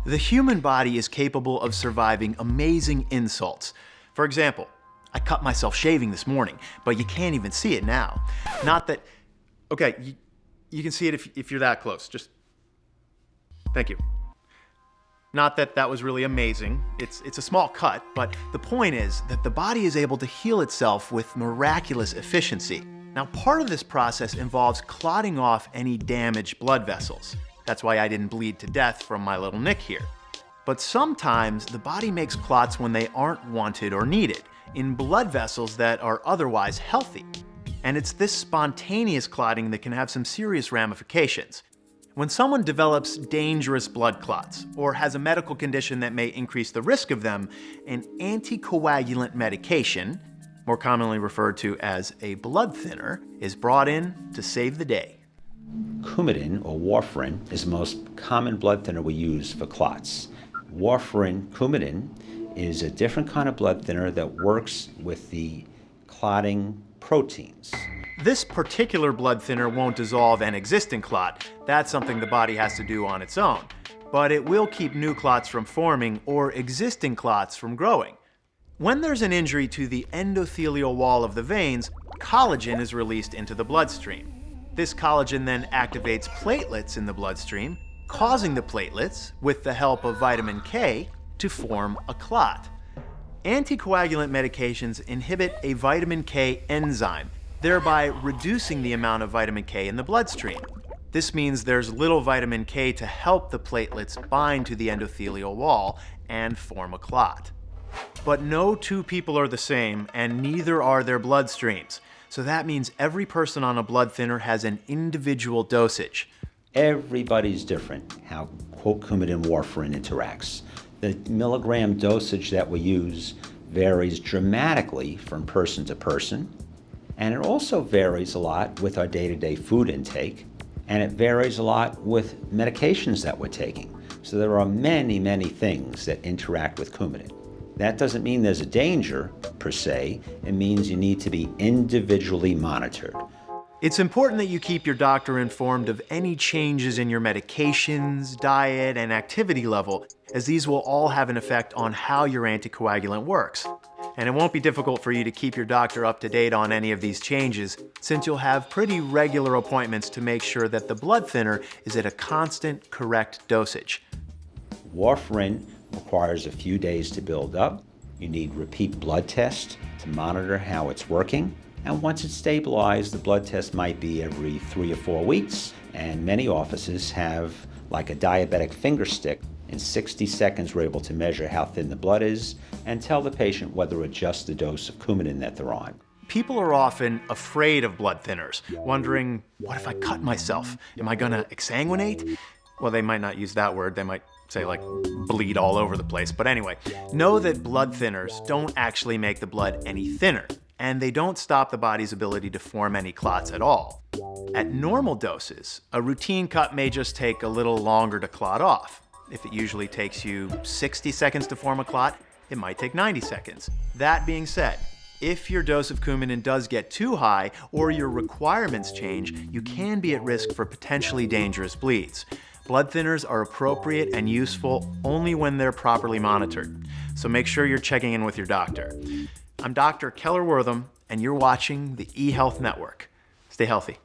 The human body is capable of surviving amazing insults. For example, I cut myself shaving this morning, but you can't even see it now. Not that, okay, you can see it if you're that close. Just, thank you. Not that that was really amazing. It's a small cut, but the point is that the body is able to heal itself with miraculous efficiency. Now, part of this process involves clotting off any damaged blood vessels. That's why I didn't bleed to death from my little nick here. But sometimes the body makes clots when they aren't wanted or needed, in blood vessels that are otherwise healthy. And it's this spontaneous clotting that can have some serious ramifications. When someone develops dangerous blood clots or has a medical condition that may increase the risk of them, an anticoagulant medication, more commonly referred to as a blood thinner, is brought in to save the day. Coumadin, or warfarin, is the most common blood thinner we use for clots. Coumadin is a different kind of blood thinner that works with the clotting proteins. This particular blood thinner won't dissolve an existing clot. That's something the body has to do on its own. But it will keep new clots from forming or existing clots from growing. When there's an injury to the endothelial wall of the veins, collagen is released into the bloodstream. This collagen then activates platelets in the bloodstream, causing the platelets, with the help of vitamin K, to form a clot. Anticoagulant medications inhibit a vitamin K enzyme, thereby reducing the amount of vitamin K in the bloodstream. This means there's little vitamin K to help the platelets bind to the endothelial wall and form a clot. But no two people are the same, and neither are their bloodstreams. So that means every person on a blood thinner has an individual dosage. Everybody's different how Coumadin warfarin interacts. The milligram dosage that we use varies dramatically from person to person, and it also varies a lot with our day-to-day food intake, and it varies a lot with medications that we're taking. So there are many, many things that interact with Coumadin. That doesn't mean there's a danger, per se. It means you need to be individually monitored. It's important that you keep your doctor informed of any changes in your medications, diet, and activity level, as these will all have an effect on how your anticoagulant works. And it won't be difficult for you to keep your doctor up to date on any of these changes, since you'll have pretty regular appointments to make sure that the blood thinner is at a constant, correct dosage. Warfarin requires a few days to build up. You need repeat blood tests to monitor how it's working. And once it's stabilized, the blood test might be every 3 or 4 weeks. And many offices have like a diabetic finger stick. In 60 seconds, we're able to measure how thin the blood is and tell the patient whether to adjust the dose of Coumadin that they're on. People are often afraid of blood thinners, wondering, what if I cut myself? Am I gonna exsanguinate? Well, they might not use that word. They might say like bleed all over the place. But anyway, know that blood thinners don't actually make the blood any thinner, and they don't stop the body's ability to form any clots at all. At normal doses, a routine cut may just take a little longer to clot off. If it usually takes you 60 seconds to form a clot, it might take 90 seconds. That being said, if your dose of Coumadin does get too high or your requirements change, you can be at risk for potentially dangerous bleeds. Blood thinners are appropriate and useful only when they're properly monitored. So make sure you're checking in with your doctor. I'm Dr. Keller Wortham, and you're watching the eHealth Network. Stay healthy.